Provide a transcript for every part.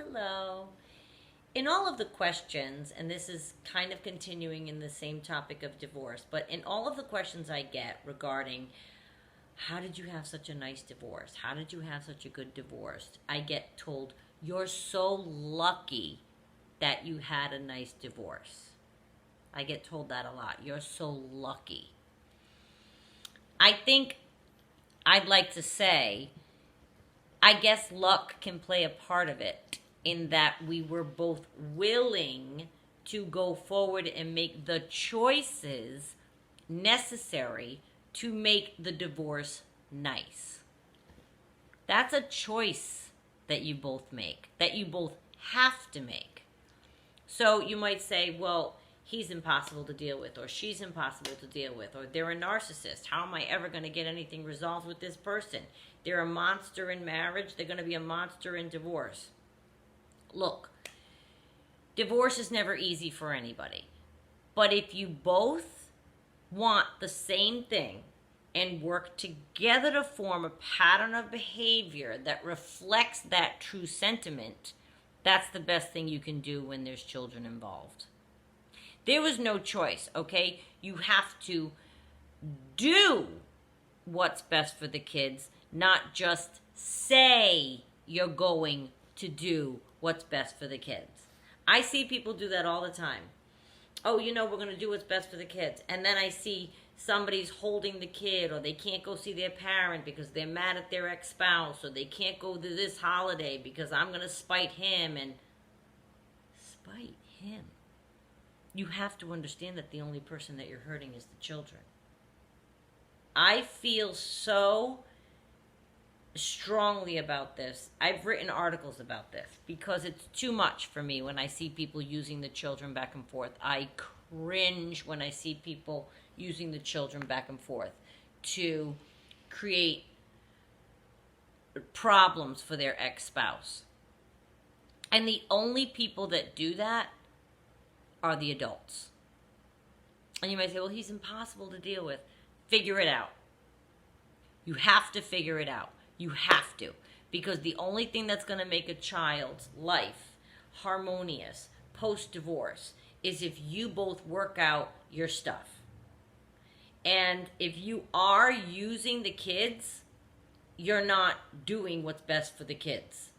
Hello. In all of the questions, and this is kind of continuing in the same topic of divorce, but in all of the questions I get regarding how did you have such a nice divorce? How did you have such a good divorce? I get told, you're so lucky that you had a nice divorce. I get told that a lot. You're so lucky. I think I'd like to say, I guess luck can play a part of it in that we were both willing to go forward and make the choices necessary to make the divorce nice. That's a choice that you both make, that you both have to make. So you might say, well, he's impossible to deal with, or she's impossible to deal with, or they're a narcissist. How am I ever going to get anything resolved with this person? They're a monster in marriage. They're going to be a monster in divorce. Look, divorce is never easy for anybody. But if you both want the same thing and work together to form a pattern of behavior that reflects that true sentiment, that's the best thing you can do when there's children involved. There was no choice, okay? You have to do what's best for the kids, not just say you're going to do what's best for the kids. I see people do that all the time. Oh, we're going to do what's best for the kids. And then I see somebody's holding the kid, or they can't go see their parent because they're mad at their ex-spouse, or they can't go to this holiday because I'm going to spite him. And spite him? You have to understand that the only person that you're hurting is the children. I feel so strongly about this. I've written articles about this because it's too much for me when I see people using the children back and forth. I cringe when I see people using the children back and forth to create problems for their ex-spouse. And the only people that do that are the adults. And you might say, well, he's impossible to deal with. Figure it out. You have to figure it out. You have to. Because the only thing that's going to make a child's life harmonious post-divorce is if you both work out your stuff. And if you are using the kids, you're not doing what's best for the kids.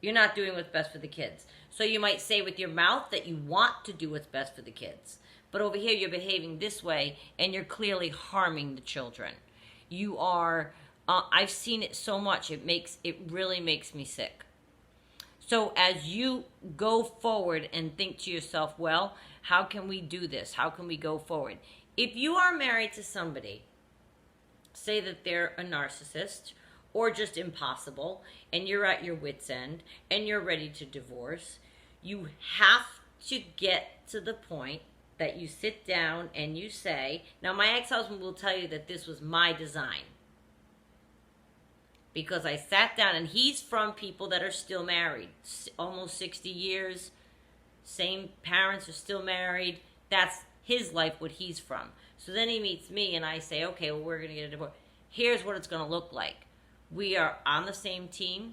You're not doing what's best for the kids. So you might say with your mouth that you want to do what's best for the kids. But over here you're behaving this way and you're clearly harming the children. You are, I've seen it so much, it really makes me sick. So as you go forward and think to yourself, well, how can we do this? How can we go forward? If you are married to somebody, say that they're a narcissist or just impossible, and you're at your wit's end and you're ready to divorce, you have to get to the point that you sit down and you say, now my ex-husband will tell you that this was my design. Because I sat down, and he's from people that are still married, almost 60 years, same parents are still married. That's his life, what he's from. So then he meets me and I say, okay, well, we're going to get a divorce. Here's what it's going to look like. We are on the same team.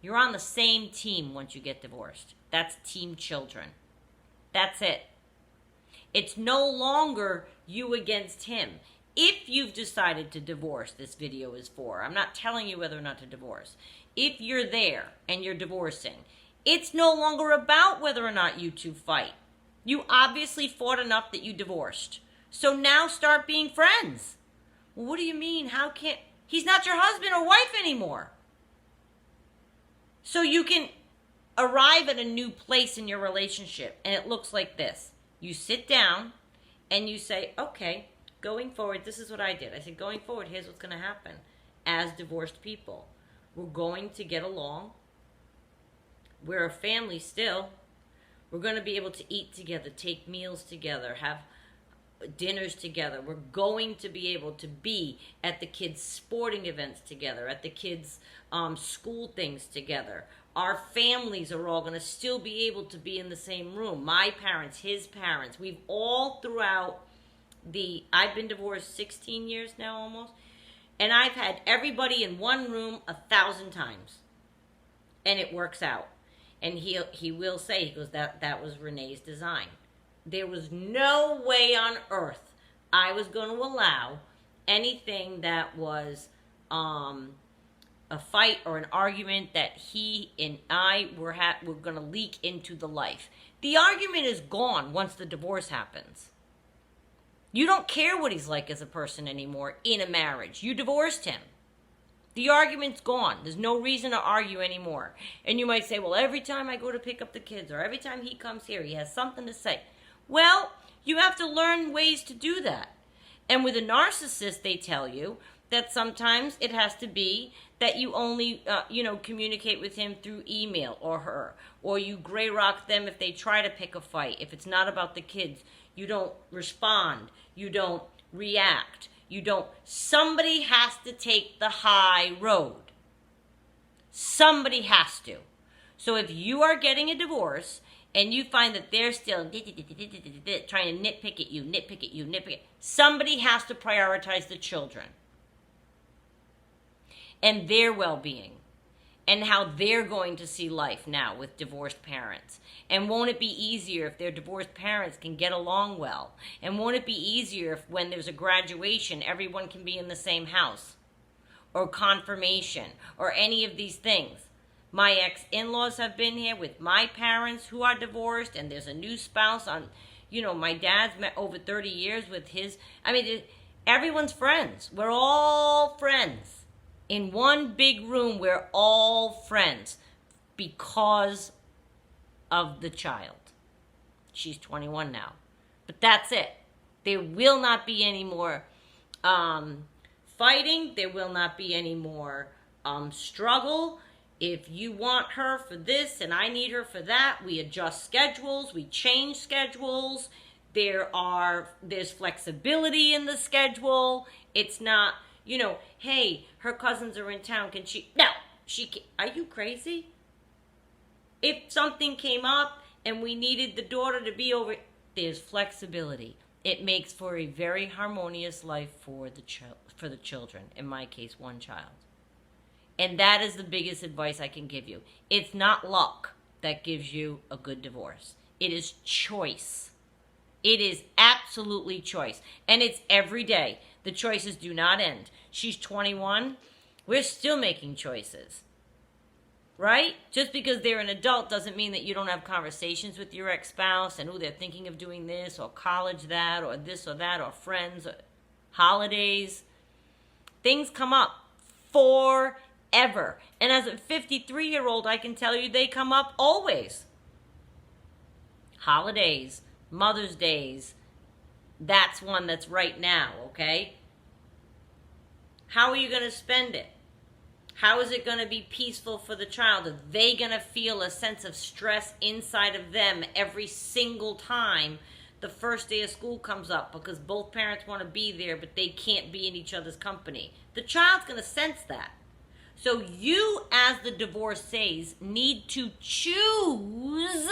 You're on the same team once you get divorced. That's team children. That's it. It's no longer you against him. If you've decided to divorce, this video is for. I'm not telling you whether or not to divorce. If you're there and you're divorcing, it's no longer about whether or not you two fight. You obviously fought enough that you divorced. So now start being friends. Well, what do you mean? How can't... He's not your husband or wife anymore. So you can arrive at a new place in your relationship, and it looks like this. You sit down and you say, okay, going forward, this is what I did. I said, going forward, here's what's going to happen. As divorced people, we're going to get along. We're a family still. We're going to be able to eat together, take meals together, have dinners together. We're going to be able to be at the kids' sporting events together, at the kids' school things together. Our families are all going to still be able to be in the same room. My parents, his parents. We've all throughout I've been divorced 16 years now almost. And I've had everybody in one room 1,000 times. And it works out. And he will say, he goes, that was Renee's design. There was no way on earth I was going to allow anything that was a fight or an argument that he and I were going to leak into the life. The argument is gone once the divorce happens. You don't care what he's like as a person anymore in a marriage. You divorced him. The argument's gone. There's no reason to argue anymore. And you might say, well, every time I go to pick up the kids or every time he comes here, he has something to say. Well, you have to learn ways to do that. And with a narcissist, they tell you that sometimes it has to be that you only, communicate with him through email or her. Or you gray rock them if they try to pick a fight. If it's not about the kids, you don't respond. You don't react. Somebody has to take the high road. Somebody has to. So if you are getting a divorce and you find that they're still trying to nitpick at you, somebody has to prioritize the children and their well-being and how they're going to see life now with divorced parents. And won't it be easier if their divorced parents can get along well? And won't it be easier if when there's a graduation, everyone can be in the same house? Or confirmation, or any of these things. My ex-in-laws have been here with my parents who are divorced, and there's a new spouse on, my dad's met over 30 years with his, everyone's friends. We're all friends. In one big room, we're all friends because of the child. She's 21 now. But that's it. There will not be any more fighting. There will not be any more struggle. If you want her for this and I need her for that, we adjust schedules. We change schedules. There's flexibility in the schedule. It's not, hey, her cousins are in town. Can she? No, she can't. Are you crazy? If something came up and we needed the daughter to be over, there's flexibility. It makes for a very harmonious life for the children. In my case, one child. And that is the biggest advice I can give you. It's not luck that gives you a good divorce. It is choice. It is absolutely choice. And it's every day. The choices do not end. She's 21. We're still making choices. Right? Just because they're an adult doesn't mean that you don't have conversations with your ex-spouse and, they're thinking of doing this or college that or this or that or friends or holidays. Things come up forever. And as a 53-year-old, I can tell you they come up always. Holidays, Mother's Days, that's one that's right now, okay? How are you going to spend it? How is it going to be peaceful for the child? Are they going to feel a sense of stress inside of them every single time the first day of school comes up because both parents want to be there but they can't be in each other's company? The child's going to sense that. So you, as the divorcees, need to choose,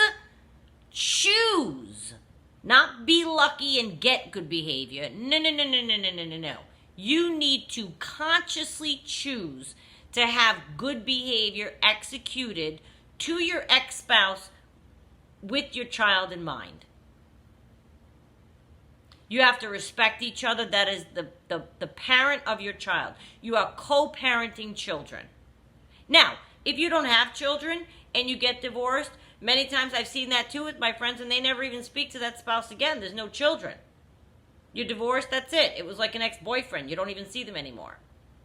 not be lucky and get good behavior. No. You need to consciously choose to have good behavior executed to your ex-spouse with your child in mind. You have to respect each other. That is the parent of your child. You are co-parenting children. Now, if you don't have children and you get divorced, many times I've seen that too with my friends and they never even speak to that spouse again. There's no children. You're divorced, that's it. It was like an ex-boyfriend. You don't even see them anymore.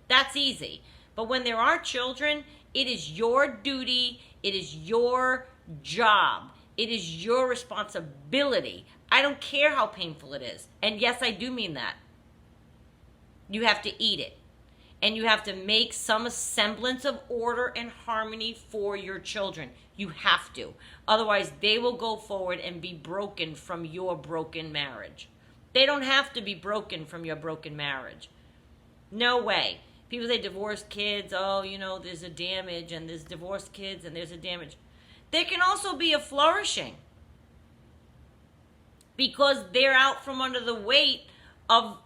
That's easy. But when there are children, it is your duty, it is your job, it is your responsibility. I don't care how painful it is. And yes, I do mean that. You have to eat it. And you have to make some semblance of order and harmony for your children. You have to. Otherwise, they will go forward and be broken from your broken marriage. They don't have to be broken from your broken marriage. No way. People say divorced kids, there's a damage, and there's divorced kids, and there's a damage. There can also be a flourishing because they're out from under the weight of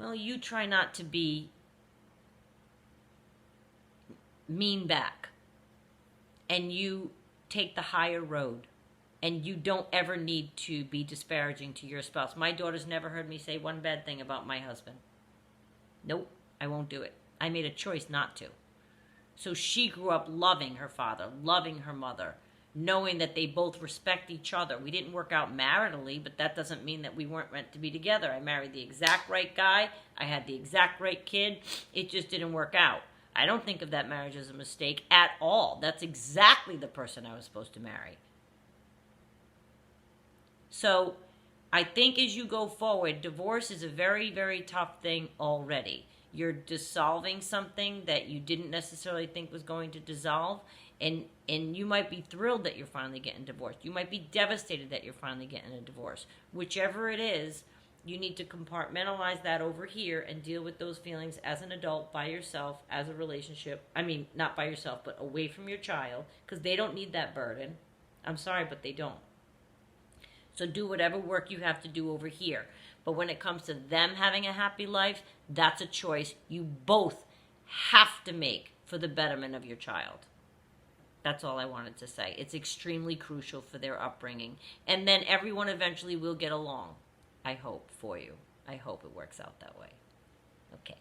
Well, you try not to be mean back, and you take the higher road, and you don't ever need to be disparaging to your spouse. My daughter's never heard me say one bad thing about my husband. Nope, I won't do it. I made a choice not to. So she grew up loving her father, loving her mother, knowing that they both respect each other. We didn't work out maritally, but that doesn't mean that we weren't meant to be together. I married the exact right guy. I had the exact right kid. It just didn't work out. I don't think of that marriage as a mistake at all. That's exactly the person I was supposed to marry. So I think as you go forward, divorce is a very, very tough thing already. You're dissolving something that you didn't necessarily think was going to dissolve, and you might be thrilled that you're finally getting divorced. You might be devastated that you're finally getting a divorce. Whichever it is, you need to compartmentalize that over here and deal with those feelings as an adult, by yourself, as a relationship. I mean, not by yourself, but away from your child, because they don't need that burden. I'm sorry, but they don't. So do whatever work you have to do over here. But when it comes to them having a happy life, that's a choice you both have to make for the betterment of your child. That's all I wanted to say. It's extremely crucial for their upbringing. And then everyone eventually will get along. I hope for you. I hope it works out that way. Okay.